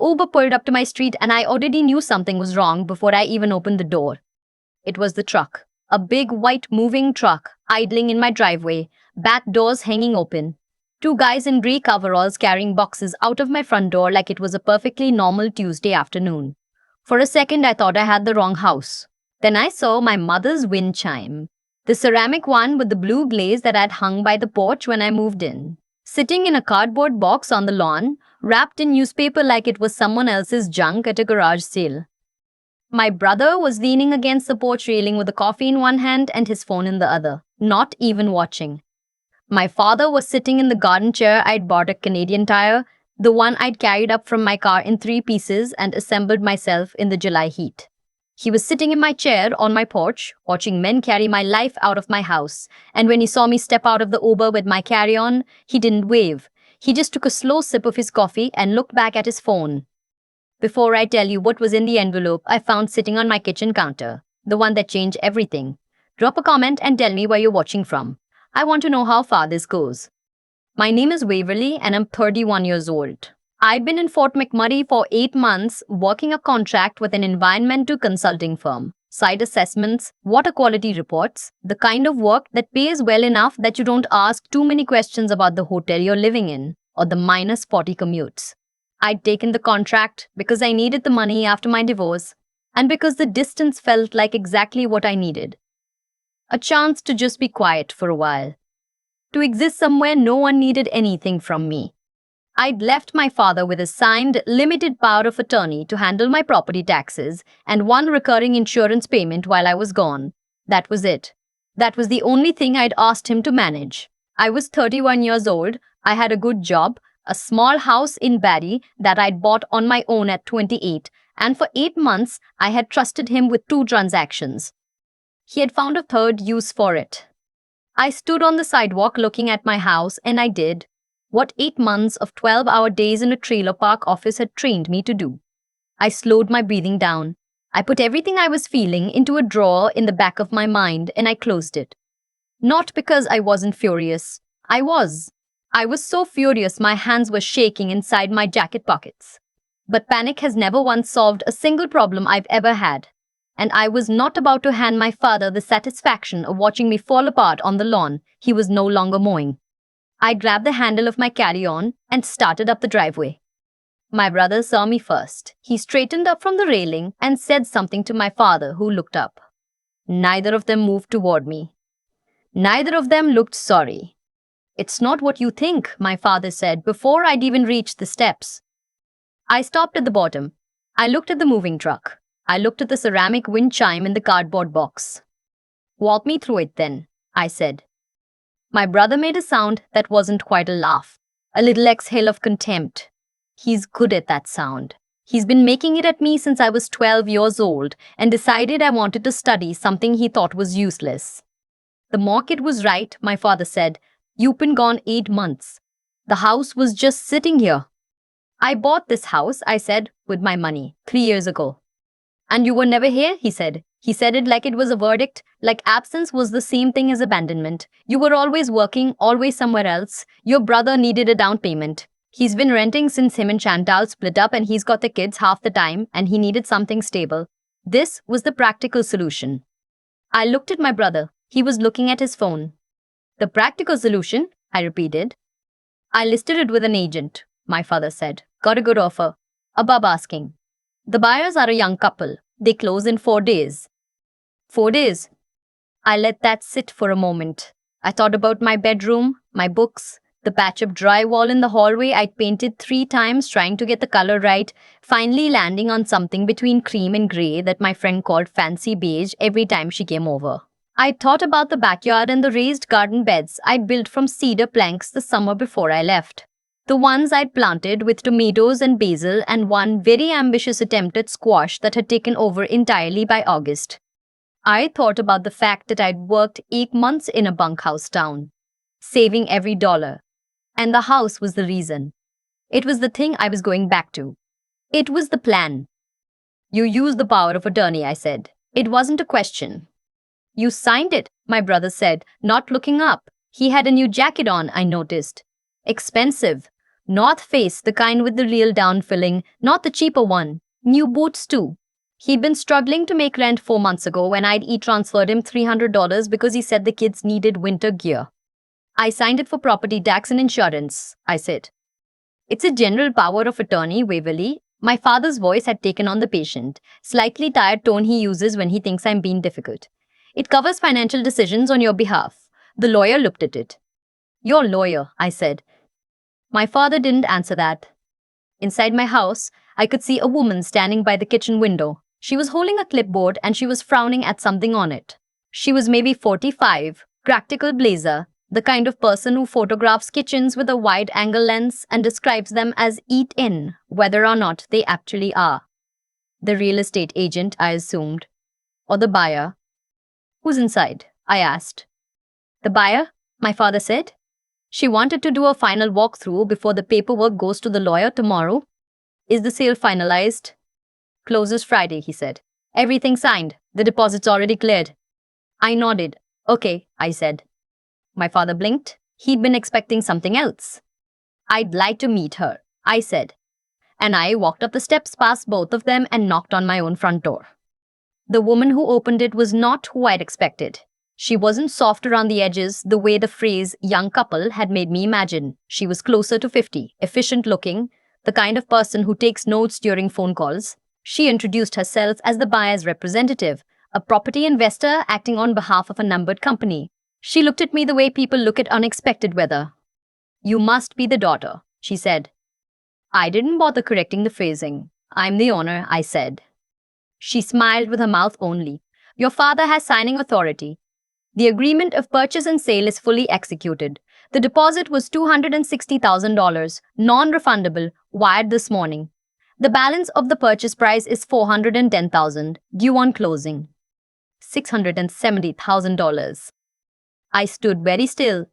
Uber pulled up to my street and I already knew something was wrong before I even opened the door. It was the truck. A big white moving truck idling in my driveway, back doors hanging open. Two guys in gray coveralls carrying boxes out of my front door like it was a perfectly normal Tuesday afternoon. For a second I thought I had the wrong house. Then I saw my mother's wind chime. The ceramic one with the blue glaze that I'd hung by the porch when I moved in. Sitting in a cardboard box on the lawn, wrapped in newspaper like it was someone else's junk at a garage sale. My brother was leaning against the porch railing with a coffee in one hand and his phone in the other, not even watching. My father was sitting in the garden chair I'd bought at Canadian Tire, the one I'd carried up from my car in 3 pieces and assembled myself in the July heat. He was sitting in my chair on my porch, watching men carry my life out of my house, and when he saw me step out of the Uber with my carry-on, he didn't wave. He just took a slow sip of his coffee and looked back at his phone. Before I tell you what was in the envelope I found sitting on my kitchen counter, the one that changed everything, drop a comment and tell me where you're watching from. I want to know how far this goes. My name is Waverly and I'm 31 years old. I've been in Fort McMurray for 8 months working a contract with an environmental consulting firm. Site assessments, water quality reports, the kind of work that pays well enough that you don't ask too many questions about the hotel you're living in or the -40 commutes. I'd taken the contract because I needed the money after my divorce and because the distance felt like exactly what I needed. A chance to just be quiet for a while. To exist somewhere no one needed anything from me. I'd left my father with a signed, limited power of attorney to handle my property taxes and one recurring insurance payment while I was gone. That was it. That was the only thing I'd asked him to manage. I was 31 years old, I had a good job, a small house in Barrie that I'd bought on my own at 28, and for 8 months I had trusted him with 2 transactions. He had found a third use for it. I stood on the sidewalk looking at my house and I did what 8 months of 12-hour days in a trailer park office had trained me to do. I slowed my breathing down. I put everything I was feeling into a drawer in the back of my mind and I closed it. Not because I wasn't furious. I was. I was so furious my hands were shaking inside my jacket pockets. But panic has never once solved a single problem I've ever had. And I was not about to hand my father the satisfaction of watching me fall apart on the lawn he was no longer mowing. I grabbed the handle of my carry-on and started up the driveway. My brother saw me first. He straightened up from the railing and said something to my father, who looked up. Neither of them moved toward me. Neither of them looked sorry. It's not what you think, my father said before I'd even reached the steps. I stopped at the bottom. I looked at the moving truck. I looked at the ceramic wind chime in the cardboard box. Walk me through it then, I said. My brother made a sound that wasn't quite a laugh, a little exhale of contempt. He's good at that sound. He's been making it at me since I was 12 years old and decided I wanted to study something he thought was useless. The market was right, my father said. You've been gone 8 months. The house was just sitting here. I bought this house, I said, with my money, 3 years ago. And you were never here, he said. He said it like it was a verdict, like absence was the same thing as abandonment. You were always working, always somewhere else. Your brother needed a down payment. He's been renting since him and Chantal split up and he's got the kids half the time and he needed something stable. This was the practical solution. I looked at my brother. He was looking at his phone. The practical solution, I repeated. I listed it with an agent, my father said. Got a good offer. Above asking. The buyers are a young couple. They close in 4 days. 4 days. I let that sit for a moment. I thought about my bedroom, my books, the patch of drywall in the hallway I'd painted 3 times trying to get the color right, finally landing on something between cream and grey that my friend called fancy beige every time she came over. I thought about the backyard and the raised garden beds I'd built from cedar planks the summer before I left. The ones I'd planted with tomatoes and basil and one very ambitious attempt at squash that had taken over entirely by August. I thought about the fact that I'd worked 8 months in a bunkhouse town, saving every dollar. And the house was the reason. It was the thing I was going back to. It was the plan. You used the power of attorney, I said. It wasn't a question. You signed it, my brother said, not looking up. He had a new jacket on, I noticed. Expensive. North Face, the kind with the real down filling, not the cheaper one. New boots too. He'd been struggling to make rent 4 months ago when I'd e-transferred him $300 because he said the kids needed winter gear. I signed it for property tax and insurance, I said. It's a general power of attorney, Waverly. My father's voice had taken on the patient, slightly tired tone he uses when he thinks I'm being difficult. It covers financial decisions on your behalf. The lawyer looked at it. Your lawyer, I said. My father didn't answer that. Inside my house, I could see a woman standing by the kitchen window. She was holding a clipboard and she was frowning at something on it. She was maybe 45, practical blazer, the kind of person who photographs kitchens with a wide-angle lens and describes them as eat-in, whether or not they actually are. The real estate agent, I assumed. Or the buyer. Who's inside? I asked. The buyer, my father said. She wanted to do a final walkthrough before the paperwork goes to the lawyer tomorrow. Is the sale finalized? Closes Friday, he said. Everything signed. The deposit's already cleared. I nodded. Okay, I said. My father blinked. He'd been expecting something else. I'd like to meet her, I said. And I walked up the steps past both of them and knocked on my own front door. The woman who opened it was not who I'd expected. She wasn't soft around the edges the way the phrase young couple had made me imagine. She was closer to 50, efficient looking, the kind of person who takes notes during phone calls. She introduced herself as the buyer's representative, a property investor acting on behalf of a numbered company. She looked at me the way people look at unexpected weather. You must be the daughter, she said. I didn't bother correcting the phrasing. I'm the owner, I said. She smiled with her mouth only. Your father has signing authority. The agreement of purchase and sale is fully executed. The deposit was $260,000, non-refundable, wired this morning. The balance of the purchase price is $410,000, due on closing. $670,000. I stood very still.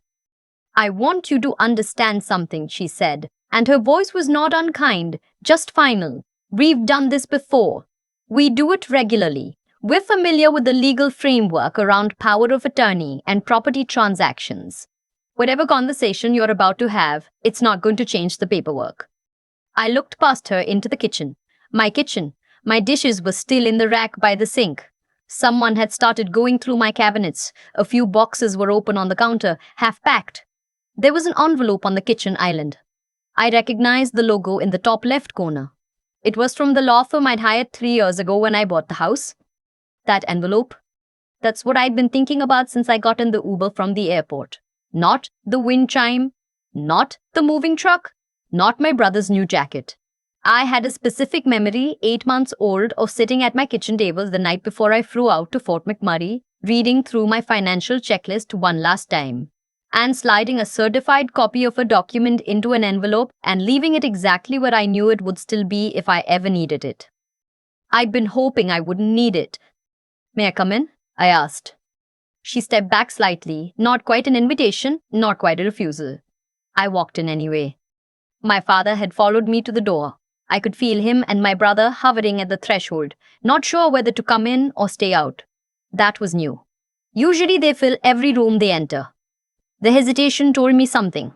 I want you to understand something, she said, and her voice was not unkind, just final. We've done this before. We do it regularly. We're familiar with the legal framework around power of attorney and property transactions. Whatever conversation you're about to have, it's not going to change the paperwork. I looked past her into the kitchen. My kitchen. My dishes were still in the rack by the sink. Someone had started going through my cabinets. A few boxes were open on the counter, half packed. There was an envelope on the kitchen island. I recognized the logo in the top left corner. It was from the law firm I'd hired 3 years ago when I bought the house. That envelope. That's what I'd been thinking about since I got in the Uber from the airport. Not the wind chime. Not the moving truck. Not my brother's new jacket. I had a specific memory, 8 months old, of sitting at my kitchen table the night before I flew out to Fort McMurray, reading through my financial checklist one last time, and sliding a certified copy of a document into an envelope and leaving it exactly where I knew it would still be if I ever needed it. I'd been hoping I wouldn't need it. May I come in? I asked. She stepped back slightly, not quite an invitation, not quite a refusal. I walked in anyway. My father had followed me to the door. I could feel him and my brother hovering at the threshold, not sure whether to come in or stay out. That was new. Usually they fill every room they enter. The hesitation told me something.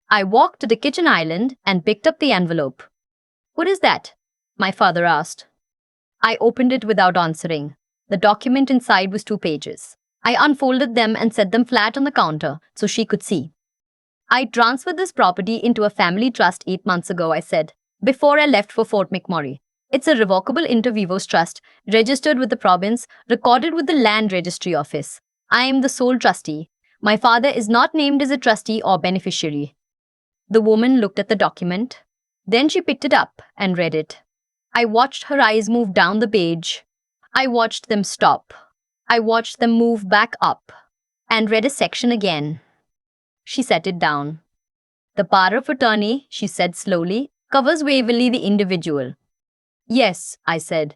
I walked to the kitchen island and picked up the envelope. What is that? My father asked. I opened it without answering. The document inside was 2 pages. I unfolded them and set them flat on the counter so she could see. I transferred this property into a family trust 8 months ago, I said, before I left for Fort McMurray. It's a revocable inter vivos trust, registered with the province, recorded with the land registry office. I am the sole trustee. My father is not named as a trustee or beneficiary. The woman looked at the document. Then she picked it up and read it. I watched her eyes move down the page. I watched them stop. I watched them move back up and read a section again. She set it down. The power of attorney, she said slowly, covers Waverly the individual. Yes, I said.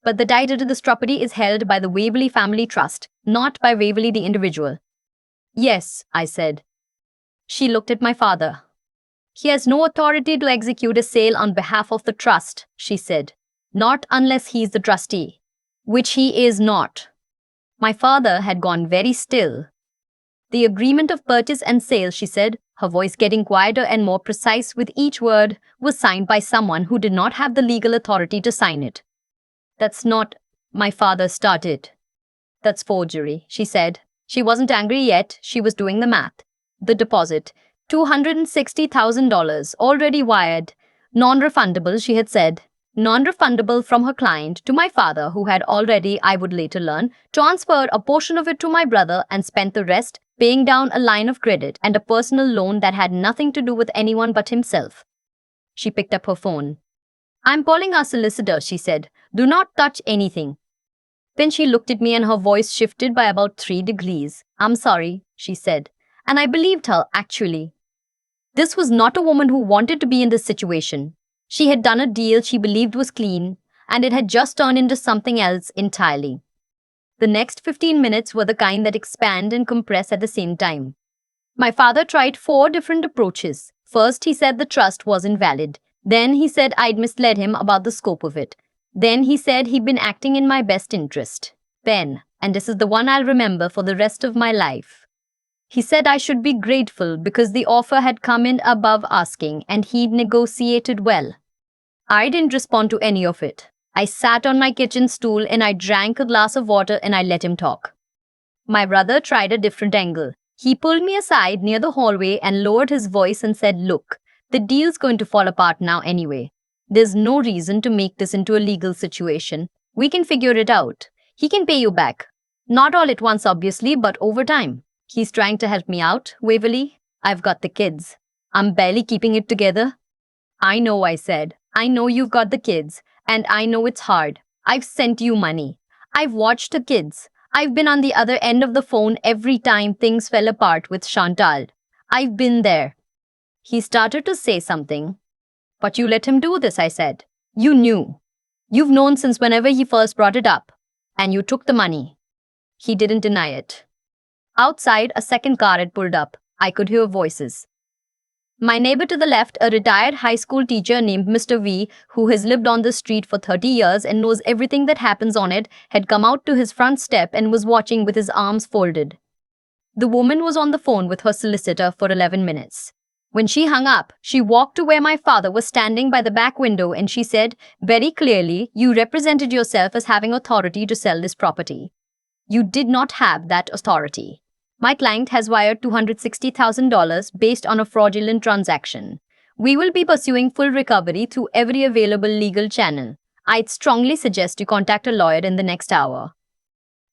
But the title to this property is held by the Waverly Family Trust, not by Waverly the individual. Yes, I said. She looked at my father. He has no authority to execute a sale on behalf of the trust, she said. Not unless he is the trustee, which he is not. My father had gone very still. The agreement of purchase and sale, she said, her voice getting quieter and more precise with each word, was signed by someone who did not have the legal authority to sign it. That's not, my father started. That's forgery, she said. She wasn't angry yet, she was doing the math. The deposit, $260,000, already wired. Non-refundable, she had said. Non-refundable from her client to my father, who had already, I would later learn, transferred a portion of it to my brother and spent the rest paying down a line of credit and a personal loan that had nothing to do with anyone but himself. She picked up her phone. I'm calling our solicitor, she said. Do not touch anything. Then she looked at me and her voice shifted by about 3 degrees. I'm sorry, she said. And I believed her, actually. This was not a woman who wanted to be in this situation. She had done a deal she believed was clean, and it had just turned into something else entirely. The next 15 minutes were the kind that expand and compress at the same time. My father tried 4 different approaches. First, he said the trust was invalid. Then he said I'd misled him about the scope of it. Then he said he'd been acting in my best interest. Then, and this is the one I'll remember for the rest of my life, he said I should be grateful because the offer had come in above asking and he'd negotiated well. I didn't respond to any of it. I sat on my kitchen stool and I drank a glass of water and I let him talk. My brother tried a different angle. He pulled me aside near the hallway and lowered his voice and said, look, the deal's going to fall apart now anyway. There's no reason to make this into a legal situation. We can figure it out. He can pay you back. Not all at once, obviously, but over time. He's trying to help me out, Waverly. I've got the kids. I'm barely keeping it together. I know, I said. I know you've got the kids, and I know it's hard. I've sent you money. I've watched the kids. I've been on the other end of the phone every time things fell apart with Chantal. I've been there. He started to say something. But you let him do this, I said. You knew. You've known since whenever he first brought it up. And you took the money. He didn't deny it. Outside, a second car had pulled up. I could hear voices. My neighbor to the left, a retired high school teacher named Mr. V, who has lived on the street for 30 years and knows everything that happens on it, had come out to his front step and was watching with his arms folded. The woman was on the phone with her solicitor for 11 minutes. When she hung up, she walked to where my father was standing by the back window and she said, very clearly, you represented yourself as having authority to sell this property. You did not have that authority. My client has wired $260,000 based on a fraudulent transaction. We will be pursuing full recovery through every available legal channel. I'd strongly suggest you contact a lawyer in the next hour.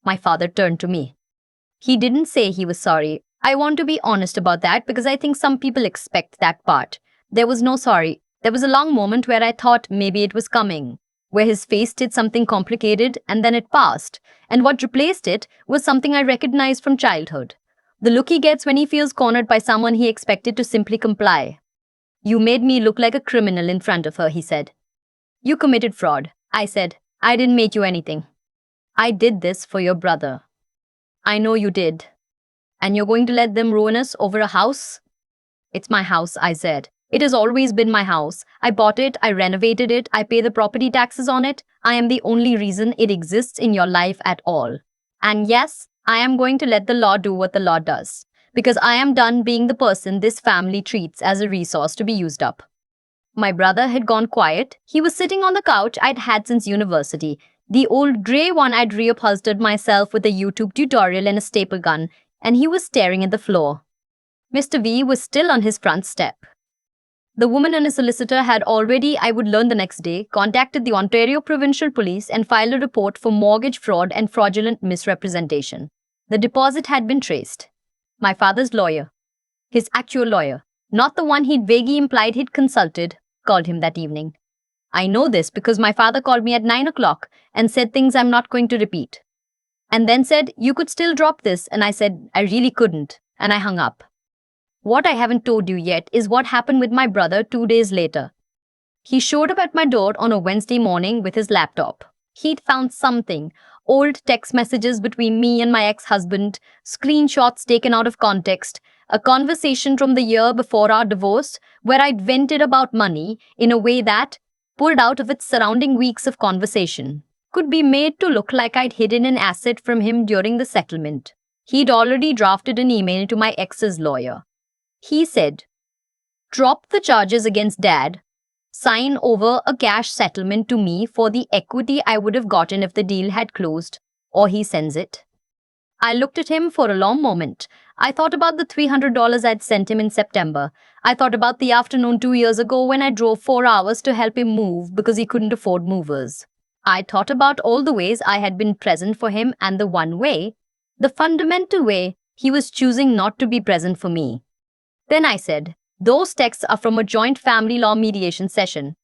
My father turned to me. He didn't say he was sorry. I want to be honest about that because I think some people expect that part. There was no sorry. There was a long moment where I thought maybe it was coming, where his face did something complicated and then it passed, and what replaced it was something I recognized from childhood. The look he gets when he feels cornered by someone he expected to simply comply. You made me look like a criminal in front of her, he said. You committed fraud, I said. I didn't make you anything. I did this for your brother. I know you did. And you're going to let them ruin us over a house? It's my house, I said. It has always been my house. I bought it, I renovated it, I pay the property taxes on it. I am the only reason it exists in your life at all. And yes, I am going to let the law do what the law does. Because I am done being the person this family treats as a resource to be used up. My brother had gone quiet. He was sitting on the couch I'd had since university. The old grey one I'd reupholstered myself with a YouTube tutorial and a staple gun. And he was staring at the floor. Mr. V was still on his front step. The woman and his solicitor had already, I would learn the next day, contacted the Ontario Provincial Police and filed a report for mortgage fraud and fraudulent misrepresentation. The deposit had been traced. My father's lawyer, his actual lawyer, not the one he'd vaguely implied he'd consulted, called him that evening. I know this because my father called me at 9 o'clock and said things I'm not going to repeat. And then said, you could still drop this, and I said, I really couldn't, and I hung up. What I haven't told you yet is what happened with my brother 2 days later. He showed up at my door on a Wednesday morning with his laptop. He'd found something, old text messages between me and my ex-husband, screenshots taken out of context, a conversation from the year before our divorce where I'd vented about money in a way that, pulled out of its surrounding weeks of conversation, could be made to look like I'd hidden an asset from him during the settlement. He'd already drafted an email to my ex's lawyer. He said, "Drop the charges against Dad. Sign over a cash settlement to me for the equity I would have gotten if the deal had closed, or he sends it." I looked at him for a long moment. I thought about the $300 I'd sent him in September. I thought about the afternoon 2 years ago when I drove 4 hours to help him move because he couldn't afford movers. I thought about all the ways I had been present for him and the one way, the fundamental way, he was choosing not to be present for me. Then I said, "Those texts are from a joint family law mediation session.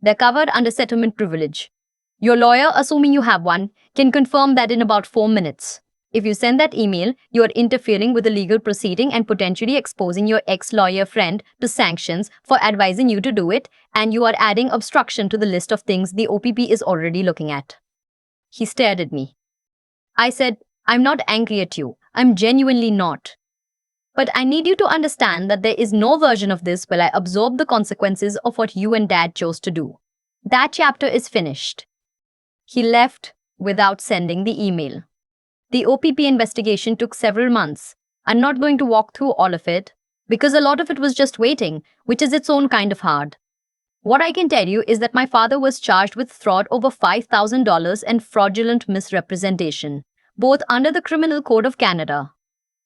They're covered under settlement privilege. Your lawyer, assuming you have one, can confirm that in about 4 minutes. If you send that email, you are interfering with the legal proceeding and potentially exposing your ex-lawyer friend to sanctions for advising you to do it, and you are adding obstruction to the list of things the OPP is already looking at." He stared at me. I said, "I'm not angry at you. I'm genuinely not. But I need you to understand that there is no version of this where I absorb the consequences of what you and Dad chose to do. That chapter is finished." He left without sending the email. The OPP investigation took several months. I'm not going to walk through all of it, because a lot of it was just waiting, which is its own kind of hard. What I can tell you is that my father was charged with fraud over $5,000 and fraudulent misrepresentation, both under the Criminal Code of Canada.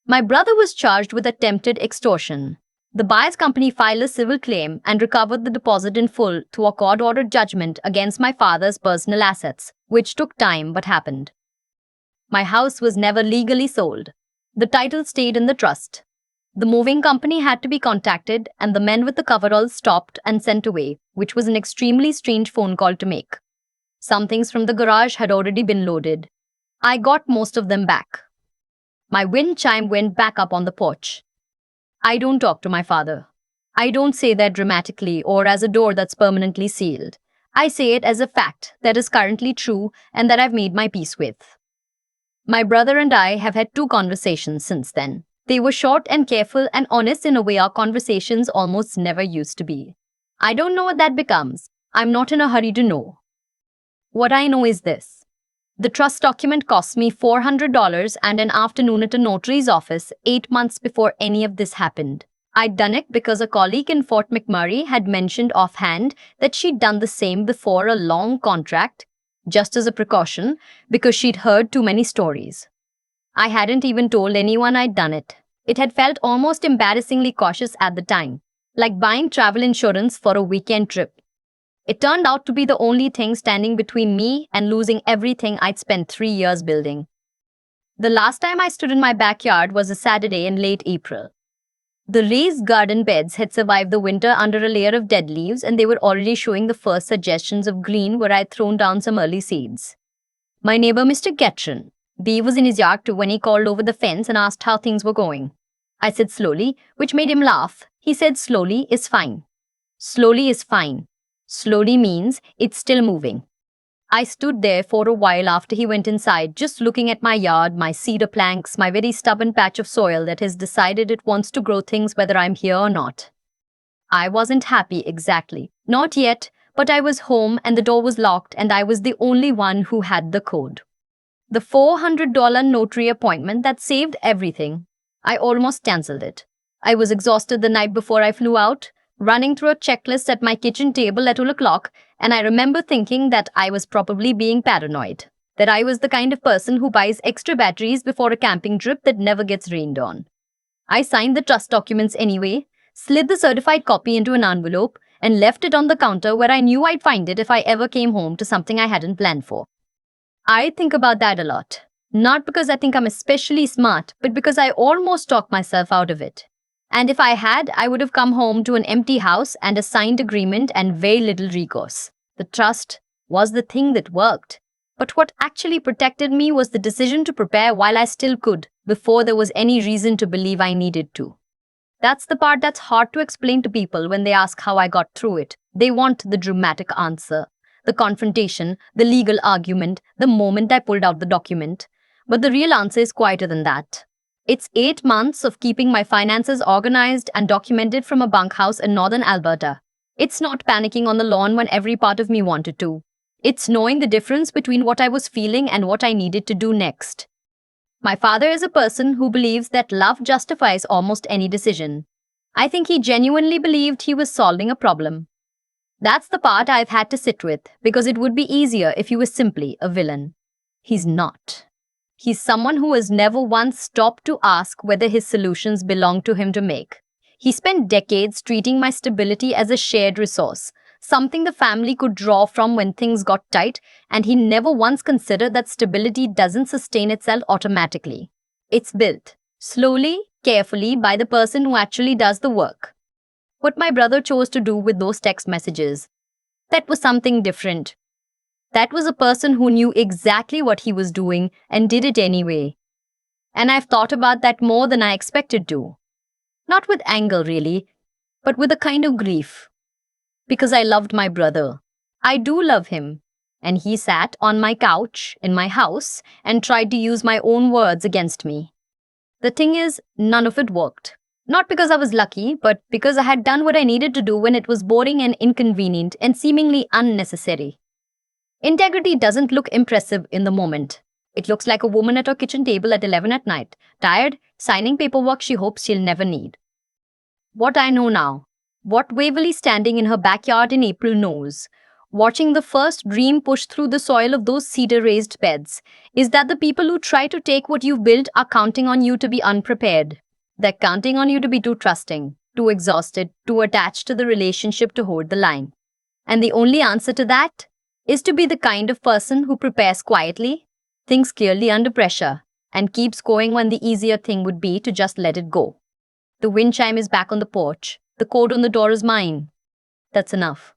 My brother was charged with attempted extortion. The buyer's company filed a civil claim and recovered the deposit in full through a court-ordered judgment against my father's personal assets, which took time but happened. My house was never legally sold. The title stayed in the trust. The moving company had to be contacted, and the men with the coveralls stopped and sent away, which was an extremely strange phone call to make. Some things from the garage had already been loaded. I got most of them back. My wind chime went back up on the porch. I don't talk to my father. I don't say that dramatically or as a door that's permanently sealed. I say it as a fact that is currently true and that I've made my peace with. My brother and I have had 2 conversations since then. They were short and careful and honest in a way our conversations almost never used to be. I don't know what that becomes. I'm not in a hurry to know. What I know is this. The trust document cost me $400 and an afternoon at a notary's office 8 months before any of this happened. I'd done it because a colleague in Fort McMurray had mentioned offhand that she'd done the same before a long contract, just as a precaution, because she'd heard too many stories. I hadn't even told anyone I'd done it. It had felt almost embarrassingly cautious at the time, like buying travel insurance for a weekend trip. It turned out to be the only thing standing between me and losing everything I'd spent 3 years building. The last time I stood in my backyard was a Saturday in late April. The raised garden beds had survived the winter under a layer of dead leaves, and they were already showing the first suggestions of green where I'd thrown down some early seeds. My neighbor, Mr. Getron, B, was in his yard too when he called over the fence and asked how things were going. I said slowly, which made him laugh. He said slowly is fine. Slowly is fine. Slowly means it's still moving. I stood there for a while after he went inside, just looking at my yard, my cedar planks, my very stubborn patch of soil that has decided it wants to grow things whether I'm here or not. I wasn't happy exactly. Not yet, but I was home and the door was locked and I was the only one who had the code. The $400 notary appointment that saved everything. I almost cancelled it. I was exhausted the night before I flew out, running through a checklist at my kitchen table at 2 o'clock, and I remember thinking that I was probably being paranoid, that I was the kind of person who buys extra batteries before a camping trip that never gets rained on. I signed the trust documents anyway, slid the certified copy into an envelope, and left it on the counter where I knew I'd find it if I ever came home to something I hadn't planned for. I think about that a lot, not because I think I'm especially smart, but because I almost talked myself out of it. And if I had, I would have come home to an empty house and a signed agreement and very little recourse. The trust was the thing that worked. But what actually protected me was the decision to prepare while I still could, before there was any reason to believe I needed to. That's the part that's hard to explain to people when they ask how I got through it. They want the dramatic answer, the confrontation, the legal argument, the moment I pulled out the document. But the real answer is quieter than that. It's 8 months of keeping my finances organized and documented from a bunkhouse in northern Alberta. It's not panicking on the lawn when every part of me wanted to. It's knowing the difference between what I was feeling and what I needed to do next. My father is a person who believes that love justifies almost any decision. I think he genuinely believed he was solving a problem. That's the part I've had to sit with, because it would be easier if he was simply a villain. He's not. He's someone who has never once stopped to ask whether his solutions belong to him to make. He spent decades treating my stability as a shared resource, something the family could draw from when things got tight, and he never once considered that stability doesn't sustain itself automatically. It's built, slowly, carefully, by the person who actually does the work. What my brother chose to do with those text messages, that was something different. That was a person who knew exactly what he was doing and did it anyway. And I've thought about that more than I expected to. Not with anger, really, but with a kind of grief. Because I loved my brother. I do love him. And he sat on my couch in my house and tried to use my own words against me. The thing is, none of it worked. Not because I was lucky, but because I had done what I needed to do when it was boring and inconvenient and seemingly unnecessary. Integrity doesn't look impressive in the moment. It looks like a woman at her kitchen table at 11 at night, tired, signing paperwork she hopes she'll never need. What I know now, what Waverly standing in her backyard in April knows, watching the first dream push through the soil of those cedar-raised beds, is that the people who try to take what you've built are counting on you to be unprepared. They're counting on you to be too trusting, too exhausted, too attached to the relationship to hold the line. And the only answer to that is to be the kind of person who prepares quietly, thinks clearly under pressure, and keeps going when the easier thing would be to just let it go. The wind chime is back on the porch. The code on the door is mine. That's enough.